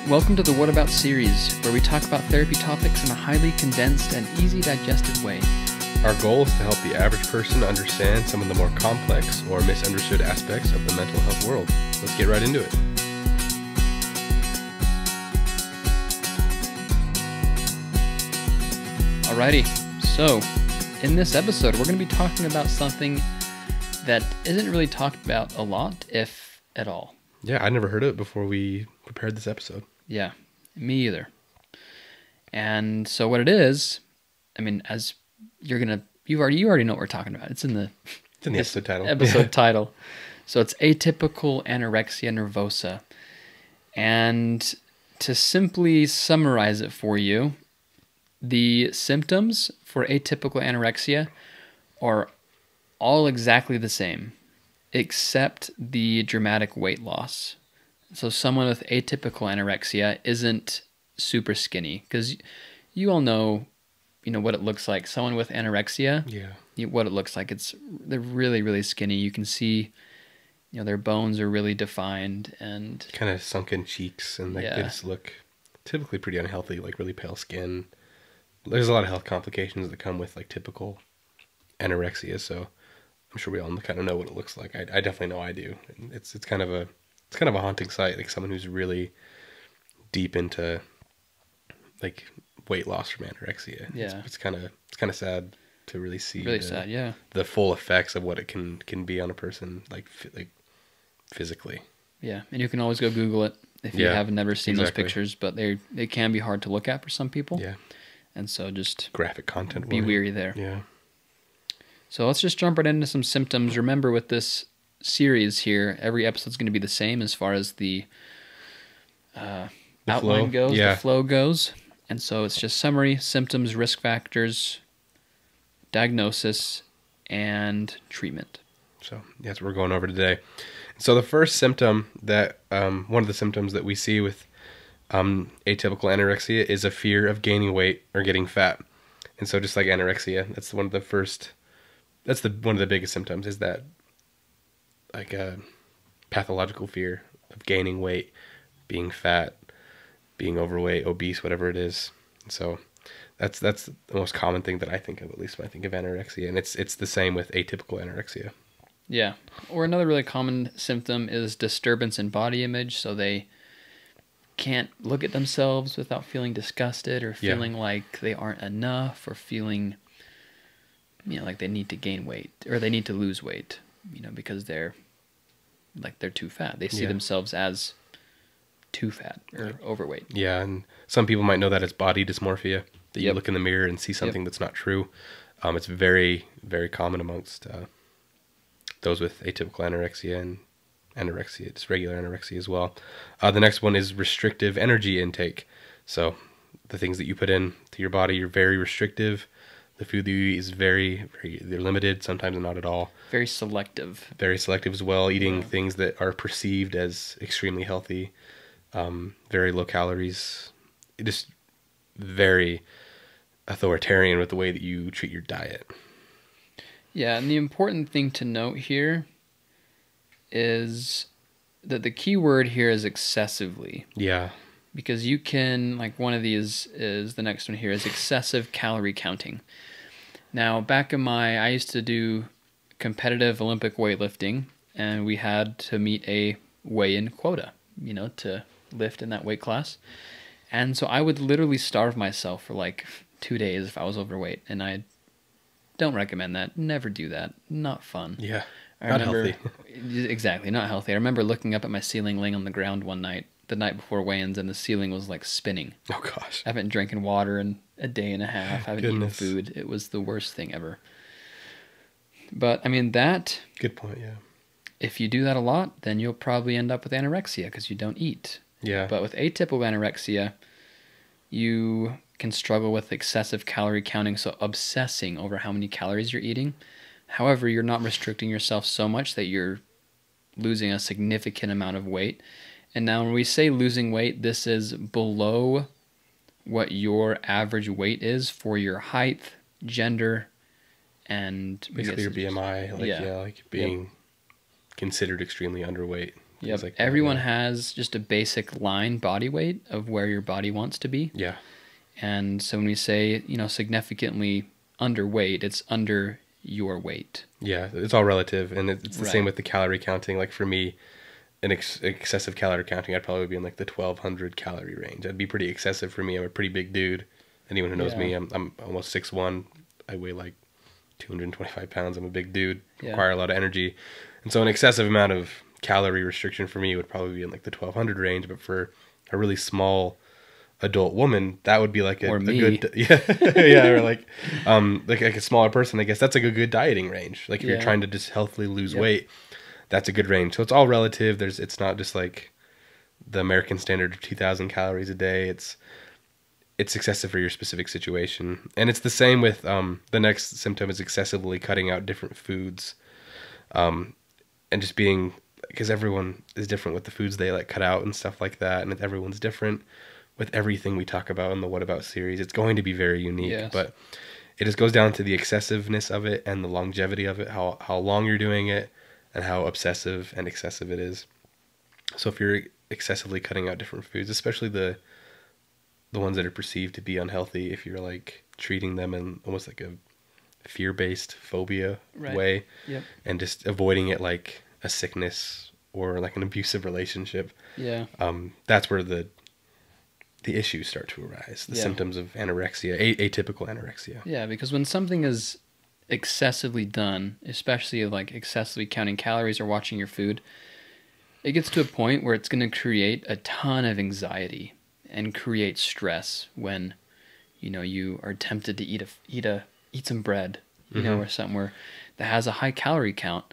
Welcome to the What About series, where we talk about therapy topics in a highly condensed and easy digested way. Our goal is to help the average person understand some of the more complex or misunderstood aspects of the mental health world. Let's get right into it. Alrighty, so in this episode, we're going to be talking about something that isn't really talked about a lot, if at all. Yeah, I'd never heard of it before we prepared this episode. Yeah, me either. And so what it is, I mean, as you already know what we're talking about. It's in the episode title. Episode title. So it's Atypical Anorexia Nervosa. And to simply summarize it for you, the symptoms for atypical anorexia are all exactly the same, except the dramatic weight loss. So someone with atypical anorexia isn't super skinny, because you all know, what it looks like. Someone with anorexia, what it looks like. They're really, really skinny. You can see, their bones are really defined and kind of sunken cheeks, and they just look typically pretty unhealthy, like really pale skin. There's a lot of health complications that come with like typical anorexia, so I'm sure we all kind of know what it looks like. I definitely know I do. And it's kind of a haunting sight, like someone who's really deep into like weight loss from anorexia. Yeah, it's kind of sad to really see. Really sad, yeah. The full effects of what it can be on a person, like physically. Yeah, and you can always go Google it if you have never seen those pictures, but they can be hard to look at for some people. Yeah. And so just graphic content. Be weary there. Yeah. So let's just jump right into some symptoms. Remember, with this series here, every episode's going to be the same as far as the outline goes, the flow goes. And so it's just summary, symptoms, risk factors, diagnosis, and treatment. So that's what we're going over today. So the first symptom that, one of the symptoms that we see with atypical anorexia is a fear of gaining weight or getting fat. And so just like anorexia, that's one of the biggest symptoms, is that like a pathological fear of gaining weight, being fat, being overweight, obese, whatever it is. So that's the most common thing that I think of, at least when I think of anorexia, and it's the same with atypical anorexia. Yeah. Or another really common symptom is disturbance in body image. So they can't look at themselves without feeling disgusted or feeling like they aren't enough, or feeling, like they need to gain weight or they need to lose weight, because they're too fat. They see themselves as too fat or overweight. Yeah, and some people might know that as body dysmorphia, that you look in the mirror and see something that's not true. It's very, very common amongst those with atypical anorexia and anorexia, just regular anorexia as well. The next one is restrictive energy intake. So the things that you put in to your body, you're very restrictive. The food that you eat is very, very, they're limited, sometimes not at all. Very selective. Very selective as well, eating things that are perceived as extremely healthy, very low calories, just very authoritarian with the way that you treat your diet. Yeah, and the important thing to note here is that the key word here is excessively. Yeah. Because you can, one of these is, the next one here is excessive calorie counting. Now, I used to do competitive Olympic weightlifting, and we had to meet a weigh-in quota, to lift in that weight class. And so I would literally starve myself for 2 days if I was overweight, and I don't recommend that. Never do that. Not fun. Yeah. Not healthy. Exactly, not healthy. I remember looking up at my ceiling, laying on the ground one night, the night before weigh-ins, and the ceiling was spinning. Oh gosh. I haven't drinking water in a day and a half. I haven't eaten food. It was the worst thing ever. But that... Good point, yeah. If you do that a lot, then you'll probably end up with anorexia because you don't eat. Yeah. But with atypical anorexia, you can struggle with excessive calorie counting, so obsessing over how many calories you're eating. However, you're not restricting yourself so much that you're losing a significant amount of weight. And now when we say losing weight, this is below what your average weight is for your height, gender, and basically your BMI, being considered extremely underweight. Yep. things like Everyone that. has just a basic line body weight of where your body wants to be. Yeah. And so when we say, significantly underweight, it's under your weight. Yeah, it's all relative, and it's the same Right. with the calorie counting. Like for me, excessive calorie counting, I'd probably be in like the 1,200 calorie range. That'd be pretty excessive for me. I'm a pretty big dude. Anyone who knows me, Yeah. I'm almost 6'1". I weigh like 225 pounds. I'm a big dude. Yeah. Require a lot of energy, and so an excessive amount of calorie restriction for me would probably be in like the 1,200 range. But for a really small adult woman, that would be like a good yeah or like a smaller person. I guess that's like a good dieting range. Like if you're trying to just healthily lose weight, that's a good range. So it's all relative. It's not just like the American standard of 2,000 calories a day. It's excessive for your specific situation. And it's the same with the next symptom is excessively cutting out different foods, and just being, because everyone is different with the foods they like cut out and stuff like that, and everyone's different with everything we talk about in the What About series. It's going to be very unique, but it just goes down to the excessiveness of it and the longevity of it, how long you're doing it, and how obsessive and excessive it is. So if you're excessively cutting out different foods, especially the ones that are perceived to be unhealthy, if you're like treating them in almost like a fear-based phobia way, and just avoiding it like a sickness or like an abusive relationship, that's where the issues start to arise, the symptoms of anorexia, atypical anorexia. Yeah, because when something is excessively done, especially like excessively counting calories or watching your food, it gets to a point where it's going to create a ton of anxiety and create stress when, you are tempted to eat some bread, or something that has a high calorie count,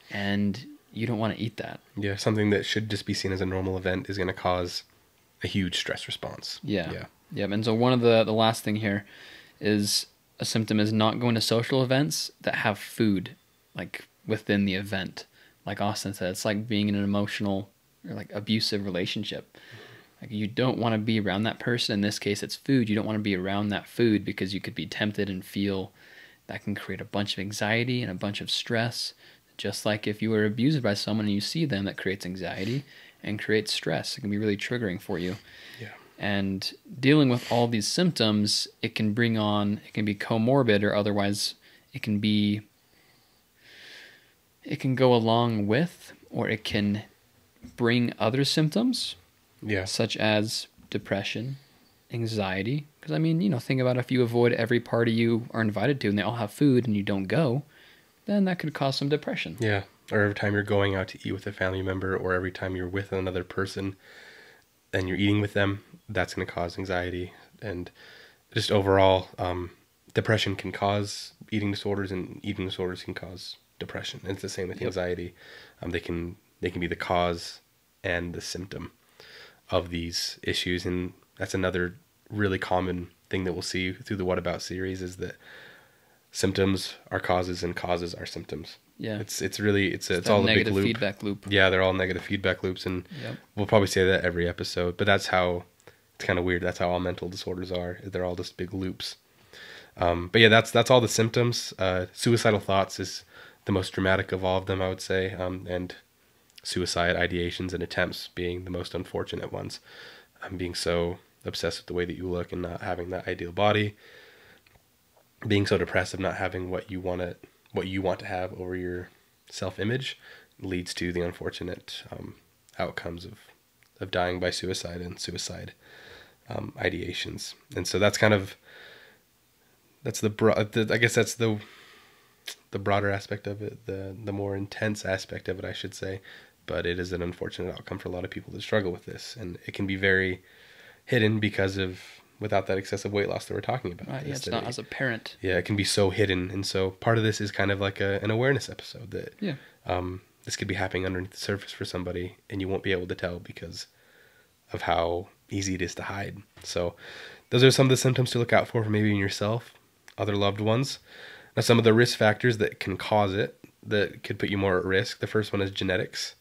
and you don't want to eat that. Yeah, something that should just be seen as a normal event is going to cause a huge stress response. Yeah. And so one of the last thing here is a symptom is not going to social events that have food like within the event. Like Austin said, it's like being in an emotional or like abusive relationship. Like you don't want to be around that person. In this case, it's food. You don't want to be around that food because you could be tempted and feel that can create a bunch of anxiety and a bunch of stress. Just like if you were abused by someone and you see them, that creates anxiety and creates stress. It can be really triggering for you. Yeah. And dealing with all these symptoms, it can be comorbid, or otherwise it can go along with, or it can bring other symptoms, such as depression, anxiety. Because think about if you avoid every party you are invited to and they all have food and you don't go, then that could cause some depression. Yeah. Or every time you're going out to eat with a family member, or every time you're with another person and you're eating with them, that's going to cause anxiety. And just overall, depression can cause eating disorders, and eating disorders can cause depression. And it's the same with anxiety. They can be the cause and the symptom of these issues. And that's another really common thing that we'll see through the What About series, is that symptoms are causes and causes are symptoms. Yeah. It's all a big loop. Negative feedback loop. Yeah, they're all negative feedback loops, and we'll probably say that every episode, but that's how, it's kind of weird. That's how all mental disorders are. They're all just big loops. But yeah, that's all the symptoms. Suicidal thoughts is the most dramatic of all of them, I would say. And suicide ideations and attempts being the most unfortunate ones. Being so obsessed with the way that you look and not having that ideal body. Being so depressed of not having what you want to have over your self-image leads to the unfortunate outcomes of dying by suicide and suicide ideations. And so that's the broader aspect of it, the more intense aspect of it, I should say. But it is an unfortunate outcome for a lot of people that struggle with this, and it can be very hidden because of, without that excessive weight loss that we're talking about. Right, it's not as apparent. Yeah, it can be so hidden. And so part of this is kind of like an awareness episode that this could be happening underneath the surface for somebody, and you won't be able to tell because of how easy it is to hide. So those are some of the symptoms to look out for maybe in yourself, other loved ones. Now, some of the risk factors that can cause it, that could put you more at risk. The first one is genetics.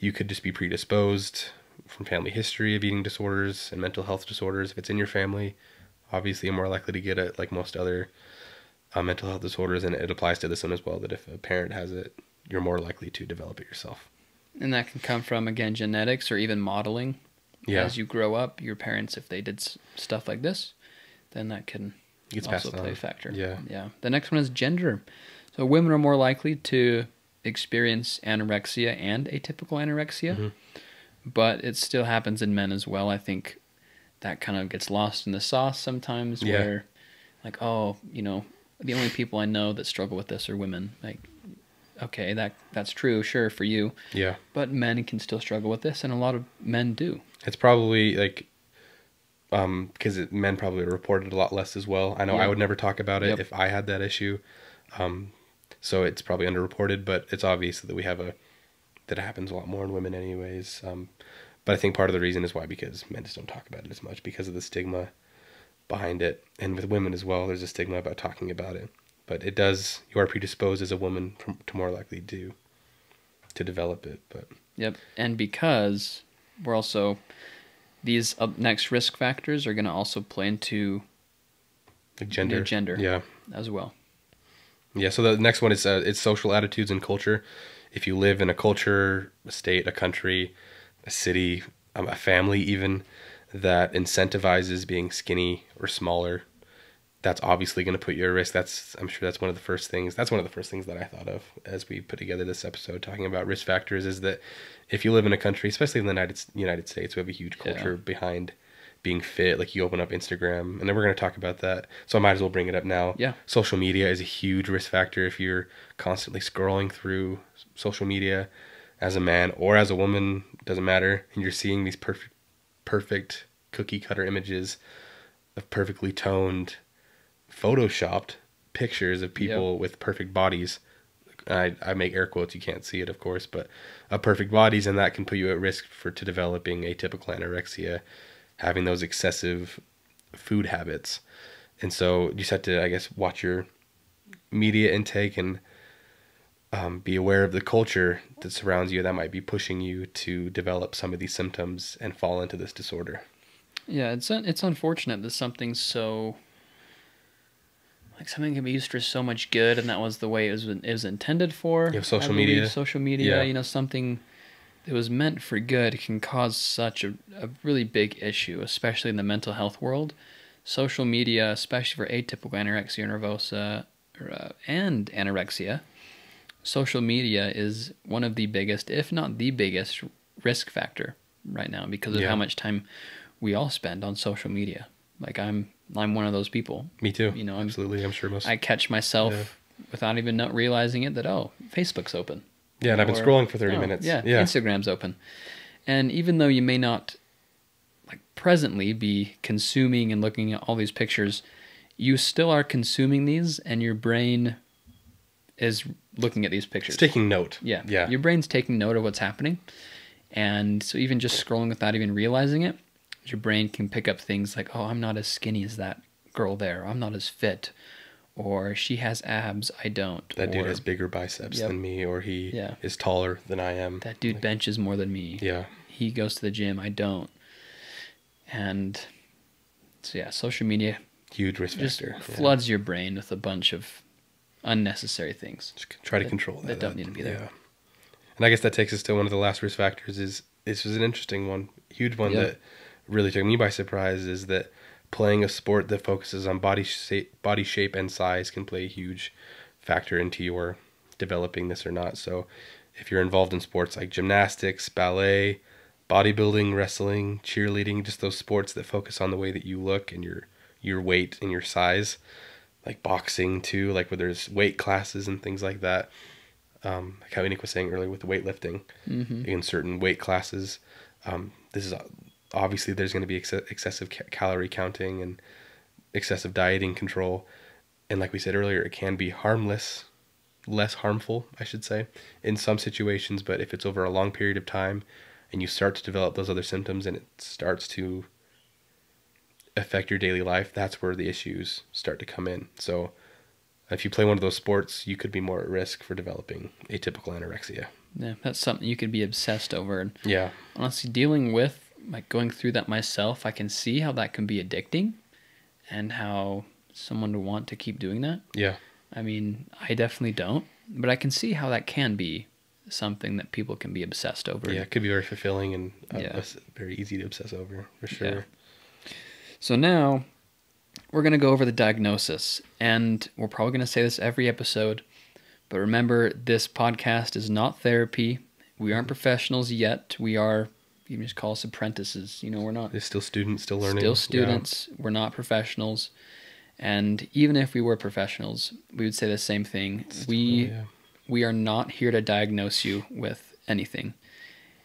You could just be predisposed from family history of eating disorders and mental health disorders. If it's in your family, obviously you're more likely to get it, like most other mental health disorders, and it applies to this one as well, that if a parent has it, you're more likely to develop it yourself. And that can come from, again, genetics or even modeling. Yeah. As you grow up, your parents, if they did stuff like this, then that can also play a factor. Yeah. Yeah. The next one is gender. So women are more likely to experience anorexia and atypical anorexia, Mm-hmm. but it still happens in men as well. I think that kind of gets lost in the sauce sometimes, where like, oh, you know, the only people I know that struggle with this are women. Like, okay, that's true, sure, for you. Yeah. But men can still struggle with this, and a lot of men do. It's probably like, because men probably reported a lot less as well. I know I would never talk about it if I had that issue. So it's probably underreported, but it's obvious that that it happens a lot more in women anyways. But I think part of the reason is because men just don't talk about it as much because of the stigma behind it. And with women as well, there's a stigma about talking about it. But you are predisposed as a woman to more likely to develop it. But Yep. And because we're also, these next risk factors are going to also play into like gender. your gender Yeah. as well. Yeah, so the next one is it's social attitudes and culture. If you live in a culture, a state, a country, a city, a family even, that incentivizes being skinny or smaller, that's obviously going to put you at risk. I'm sure that's one of the first things. That's one of the first things that I thought of as we put together this episode talking about risk factors, is that if you live in a country, especially in the United States, we have a huge culture behind being fit. Like, you open up Instagram, and then we're going to talk about that, so I might as well bring it up now. Yeah. Social media is a huge risk factor. If you're constantly scrolling through social media as a man or as a woman, doesn't matter, and you're seeing these perfect cookie cutter images of perfectly toned, photoshopped pictures of people with perfect bodies. I make air quotes, you can't see it of course, but perfect bodies, and that can put you at risk to developing atypical anorexia, having those excessive food habits. And so you just have to, I guess, watch your media intake and be aware of the culture that surrounds you that might be pushing you to develop some of these symptoms and fall into this disorder. Yeah, it's unfortunate that something can be used for so much good, and that was the way it was intended for. Social media, something that was meant for good can cause such a really big issue, especially in the mental health world. Social media, especially for atypical anorexia nervosa and anorexia, social media is one of the biggest, if not the biggest, risk factor right now because of how much time we all spend on social media. Like, I'm one of those people. Me too. Absolutely. I'm sure I catch myself without even not realizing it that, Facebook's open. Yeah, and I've been scrolling for 30 minutes. Yeah, Instagram's open. And even though you may not presently be consuming and looking at all these pictures, you still are consuming these, and your brain is looking at these pictures. It's taking note. Yeah. Your brain's taking note of what's happening. And so even just scrolling without even realizing it, your brain can pick up things like, oh, I'm not as skinny as that girl there. I'm not as fit. Or she has abs, I don't. That dude has bigger biceps than me, or he is taller than I am. That dude benches more than me. Yeah. He goes to the gym, I don't. And so social media huge risk factor. Floods your brain with a bunch of unnecessary things. Just try to control that. That don't need to be there. Yeah. And I guess that takes us to one of the last risk factors. This was an interesting one, huge one that really took me by surprise, is that playing a sport that focuses on body shape and size can play a huge factor into your developing this or not. So if you're involved in sports like gymnastics, ballet, bodybuilding, wrestling, cheerleading, just those sports that focus on the way that you look and your weight and your size, like boxing too, like where there's weight classes and things like that. Like how Enoch was saying earlier with the weightlifting, in certain weight classes, this is obviously there's going to be excessive calorie counting and excessive dieting control. And like we said earlier, it can be less harmful, I should say, in some situations. But if it's over a long period of time and you start to develop those other symptoms and it starts to affect your daily life, that's where the issues start to come in. So if you play one of those sports, you could be more at risk for developing atypical anorexia. Yeah, that's something you could be obsessed over. And yeah. Honestly, dealing with, going through that myself, I can see how that can be addicting and how someone would want to keep doing that. Yeah. I mean, I definitely don't, but I can see how that can be something that people can be obsessed over. Yeah, it could be very fulfilling and Yeah. very easy to obsess over, for sure. Yeah. So now we're going to go over the diagnosis, and we're probably going to say this every episode, but remember, this podcast is not therapy. We aren't professionals yet. We are, you can just call us apprentices. You know, we're not. They're still students, still learning. Still students. Yeah. We're not professionals. And even if we were professionals, we would say the same thing. We are not here to diagnose you with anything.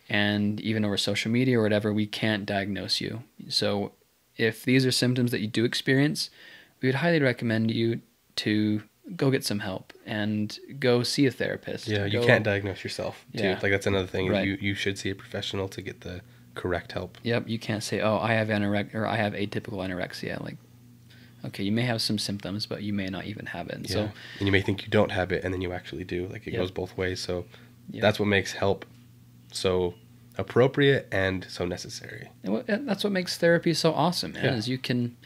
And even over social media or whatever, we can't diagnose you. So if these are symptoms that you do experience, we would highly recommend you to go get some help and go see a therapist. Yeah, you can't diagnose yourself, too. Yeah. Like, that's another thing. Right. You should see a professional to get the correct help. Yep, you can't say, oh, I have I have atypical anorexia. Like, okay, you may have some symptoms, but you may not even have it. And yeah. So, and you may think you don't have it, and then you actually do. Like, it goes both ways. So that's what makes help so appropriate and so necessary. And that's what makes therapy so awesome, man, is you can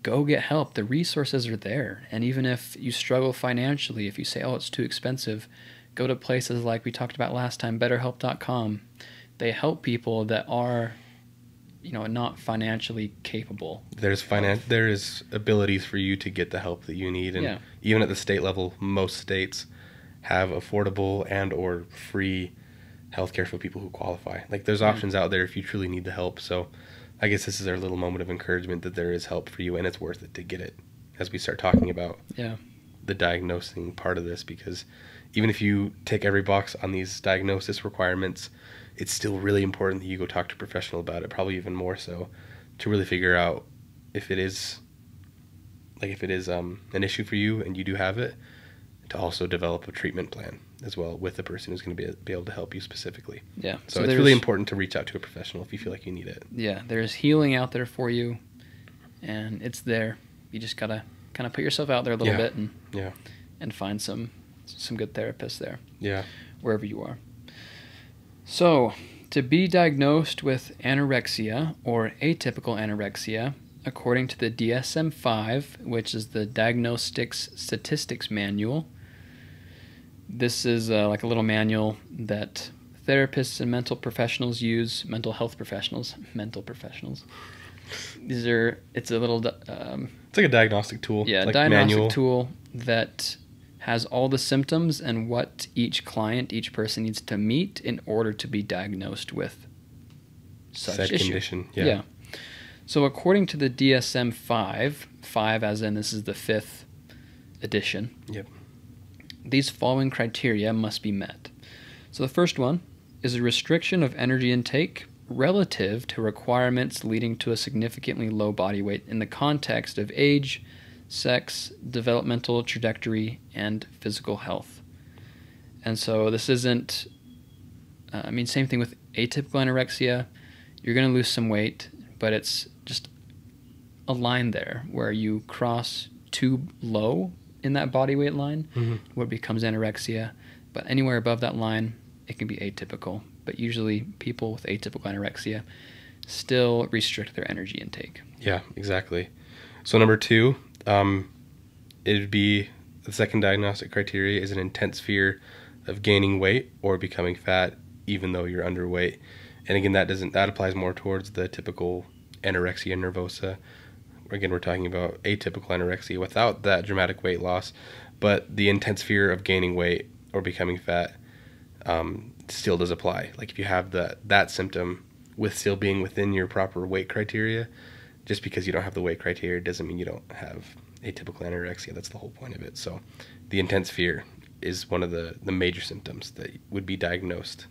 go get help. The resources are there. And even if you struggle financially, if you say, oh, it's too expensive, go to places like we talked about last time, betterhelp.com. They help people that are, you know, not financially capable. There is abilities for you to get the help that you need. And even at the state level, most states have affordable and or free healthcare for people who qualify. Like, there's options out there if you truly need the help. So I guess this is our little moment of encouragement that there is help for you, and it's worth it to get it as we start talking about the diagnosing part of this, because even if you tick every box on these diagnosis requirements, it's still really important that you go talk to a professional about it, probably even more so, to really figure out if it is an issue for you and you do have it, to also develop a treatment plan as well with the person who's going to be able to help you specifically. Yeah. So it's really important to reach out to a professional if you feel like you need it. Yeah, there's healing out there for you, and it's there. You just got to kind of put yourself out there a little bit and find some good therapists there. Yeah. Wherever you are. So, to be diagnosed with anorexia or atypical anorexia, according to the DSM-5, which is the Diagnostics Statistics Manual, this is like a little manual that therapists and mental health professionals use. It's a little... it's like a diagnostic tool. Yeah, like diagnostic manual tool that has all the symptoms and what each person needs to meet in order to be diagnosed with such issue. Condition. Yeah. So according to the DSM-5, 5 as in this is the 5th edition, these following criteria must be met. So the first one is a restriction of energy intake relative to requirements leading to a significantly low body weight in the context of age, sex, developmental trajectory, and physical health. And so this isn't, same thing with atypical anorexia. You're going to lose some weight, but it's just a line there where you cross too low in that body weight line, where it becomes anorexia. But anywhere above that line, it can be atypical. But usually people with atypical anorexia still restrict their energy intake. Yeah, exactly. So number 2, it would be the second diagnostic criteria is an intense fear of gaining weight or becoming fat, even though you're underweight. And again, that applies more towards the typical anorexia nervosa. Again, we're talking about atypical anorexia without that dramatic weight loss, but the intense fear of gaining weight or becoming fat still does apply. Like if you have that symptom with still being within your proper weight criteria, just because you don't have the weight criteria doesn't mean you don't have atypical anorexia. That's the whole point of it. So the intense fear is one of the major symptoms that would be diagnosed.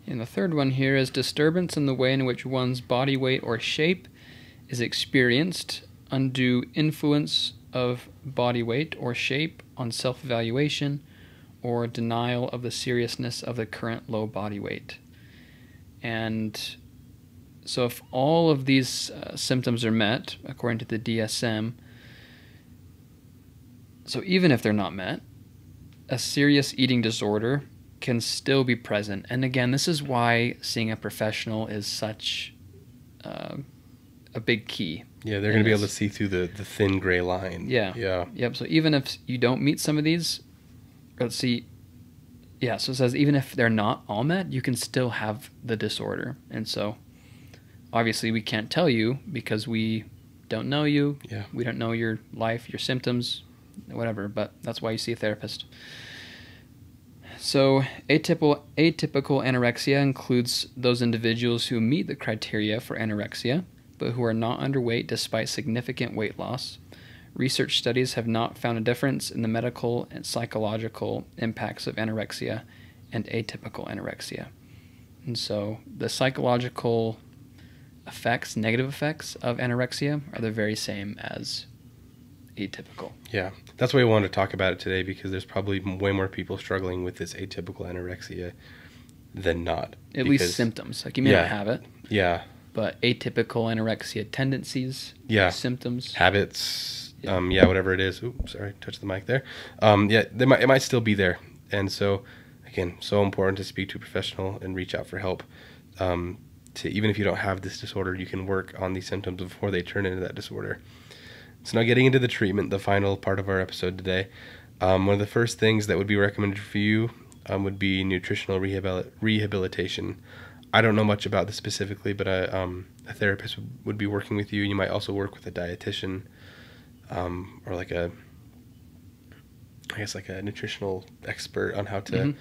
And the third one here is disturbance in the way in which one's body weight or shape is experienced, undue influence of body weight or shape on self-evaluation, or denial of the seriousness of the current low body weight. And so if all of these symptoms are met, according to the DSM, so even if they're not met, a serious eating disorder can still be present. And again, this is why seeing a professional is such a big key. Yeah, they're going to be able to see through the thin gray line. Yeah. Yep. So even if you don't meet some of these, let's see, Yeah, so it says even if they're not all met, you can still have the disorder. And so obviously we can't tell you because we don't know you. Yeah. We don't know your life, your symptoms, whatever, but that's why you see a therapist. So atypical anorexia includes those individuals who meet the criteria for anorexia, but who are not underweight despite significant weight loss. Research studies have not found a difference in the medical and psychological impacts of anorexia and atypical anorexia. And so the psychological effects, negative effects of anorexia are the very same as atypical. Yeah, that's why we wanted to talk about it today, because there's probably way more people struggling with this atypical anorexia than not. At least symptoms. Like you may not have it. Yeah. But atypical anorexia tendencies, symptoms, habits, whatever it is. Oops, sorry, touched the mic there. It might still be there. And so, again, so important to speak to a professional and reach out for help. Even if you don't have this disorder, you can work on these symptoms before they turn into that disorder. So now getting into the treatment, the final part of our episode today. One of the first things that would be recommended for you would be nutritional rehabilitation. I don't know much about this specifically, but a therapist would be working with you. You might also work with a dietitian, or like a nutritional expert on how to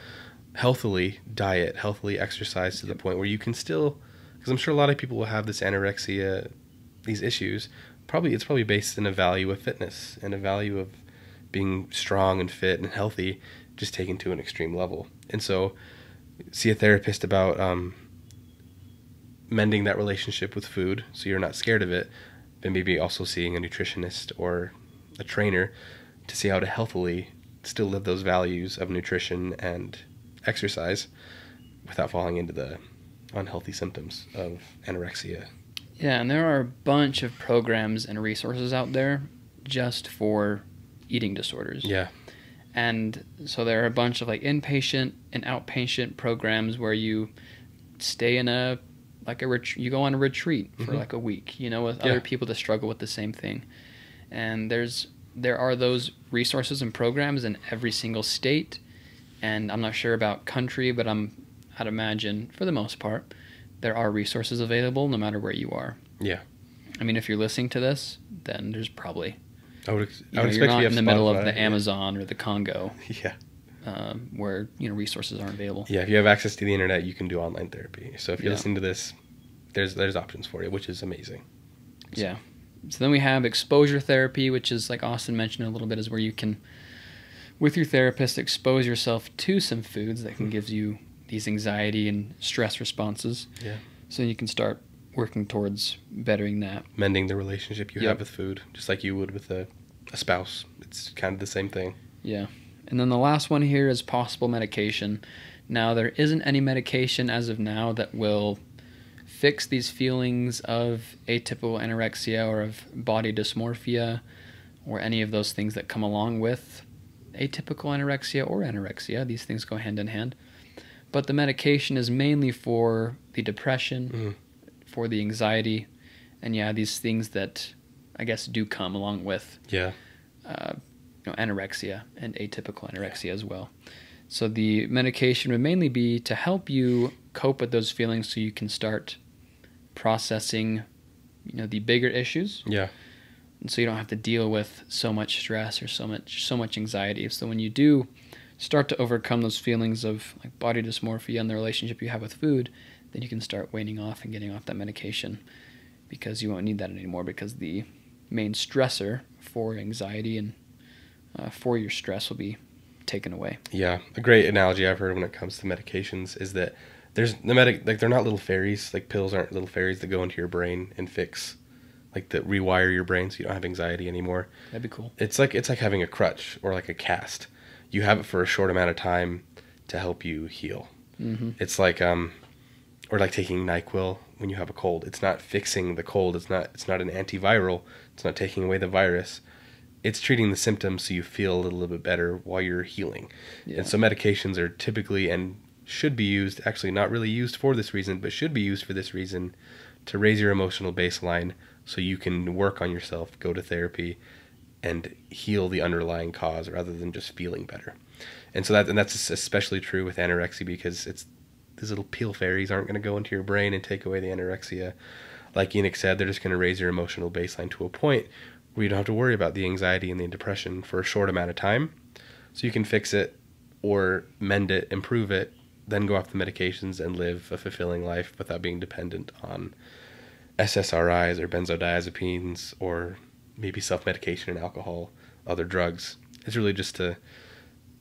healthily diet, healthily exercise to the point where you can still, because I'm sure a lot of people will have this anorexia, these issues. It's probably based in a value of fitness and a value of being strong and fit and healthy, just taken to an extreme level. And so see a therapist about mending that relationship with food so you're not scared of it, and maybe also seeing a nutritionist or a trainer to see how to healthily still live those values of nutrition and exercise without falling into the unhealthy symptoms of anorexia. Yeah, and there are a bunch of programs and resources out there just for eating disorders. Yeah. And so there are a bunch of like inpatient and outpatient programs where you stay in you go on a retreat for like a week, with other people that struggle with the same thing. And there are those resources and programs in every single state. And I'm not sure about country, but I'd imagine for the most part, there are resources available no matter where you are. Yeah. I mean, if you're listening to this, then there's probably... I would expect you're not in the middle of the yeah. Amazon or the Congo. Yeah. Where, resources aren't available. Yeah, if you have access to the internet, you can do online therapy. So if you're listening to this, there's options for you, which is amazing. Yeah. So then we have exposure therapy, which is, like Austin mentioned a little bit, is where you can, with your therapist, expose yourself to some foods that can give you these anxiety and stress responses. Yeah. So you can start working towards bettering that. Mending the relationship you have with food, just like you would with a spouse. It's kind of the same thing. Yeah. And then the last one here is possible medication. Now, there isn't any medication as of now that will fix these feelings of atypical anorexia or of body dysmorphia or any of those things that come along with atypical anorexia or anorexia. These things go hand in hand. But the medication is mainly for the depression, for the anxiety, and these things that I guess do come along with anorexia and atypical anorexia as well. So the medication would mainly be to help you cope with those feelings so you can start processing, the bigger issues. Yeah. And so you don't have to deal with so much stress or so much anxiety. So when you do start to overcome those feelings of like body dysmorphia and the relationship you have with food, then you can start waning off and getting off that medication, because you won't need that anymore, because the main stressor for anxiety and for your stress will be taken away. Yeah, a great analogy I've heard when it comes to medications is that there's they're not little fairies. Like pills aren't little fairies that go into your brain and fix, that rewire your brain so you don't have anxiety anymore. That'd be cool. It's like having a crutch or like a cast. You have it for a short amount of time to help you heal. Mm-hmm. It's like or like taking NyQuil when you have a cold. It's not fixing the cold. It's not an antiviral. It's not taking away the virus. It's treating the symptoms so you feel a little bit better while you're healing. Yeah. And so medications are typically and should be used, actually not really used for this reason, but should be used for this reason, to raise your emotional baseline so you can work on yourself, go to therapy, and heal the underlying cause rather than just feeling better. And so that's especially true with anorexia, because these little peel fairies aren't going to go into your brain and take away the anorexia. Like Enoch said, they're just going to raise your emotional baseline to a point where you don't have to worry about the anxiety and the depression for a short amount of time. So you can fix it or mend it, improve it, then go off the medications and live a fulfilling life without being dependent on SSRIs or benzodiazepines or maybe self-medication and alcohol, other drugs. It's really just to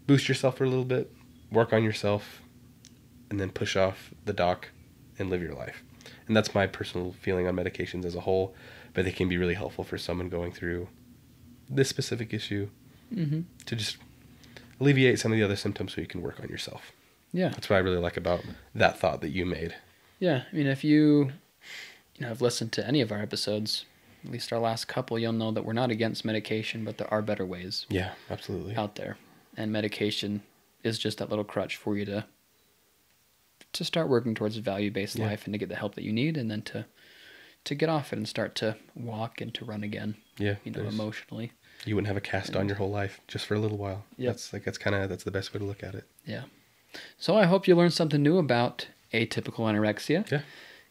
boost yourself for a little bit, work on yourself, and then push off the dock and live your life. And that's my personal feeling on medications as a whole, but they can be really helpful for someone going through this specific issue to just alleviate some of the other symptoms so you can work on yourself. Yeah. That's what I really like about that thought that you made. Yeah. I mean, if you have listened to any of our episodes, at least our last couple, you'll know that we're not against medication, but there are better ways. Yeah, absolutely. Out there. And medication is just that little crutch for you to start working towards a value-based life and to get the help that you need, and then to get off it and start to walk and to run again. Yeah. Emotionally. You wouldn't have a cast on your whole life just for a little while. Yeah. That's the best way to look at it. Yeah. So I hope you learned something new about atypical anorexia. Yeah.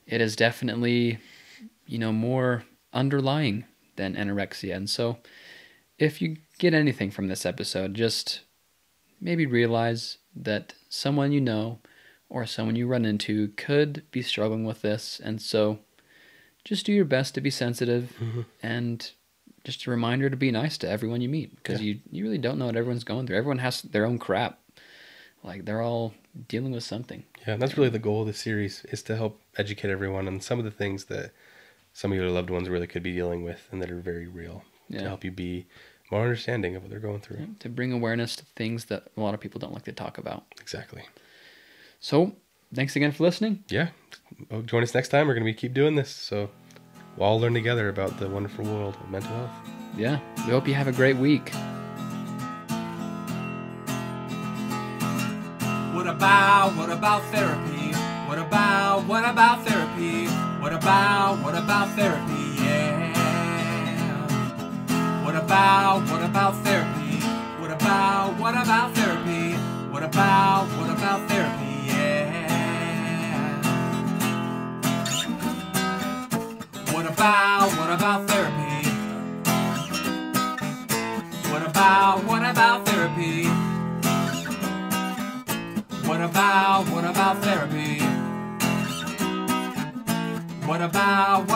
It is definitely, more underlying than anorexia. And so if you get anything from this episode, just maybe realize that someone you know or someone you run into could be struggling with this. And so just do your best to be sensitive and just a reminder to be nice to everyone you meet, because you really don't know what everyone's going through. Everyone has their own crap. Like, they're all dealing with something. Yeah, and that's really the goal of this series, is to help educate everyone on some of the things that some of your loved ones really could be dealing with and that are very real, to help you be more understanding of what they're going through. Yeah, to bring awareness to things that a lot of people don't like to talk about. Exactly. So, thanks again for listening. Yeah. Join us next time. We're going to keep doing this, so we'll all learn together about the wonderful world of mental health. Yeah. We hope you have a great week. What about therapy? What about therapy? What about therapy? Yeah. What about therapy? What about therapy? What about therapy? Yeah. What about therapy? What about therapy? What about therapy? What about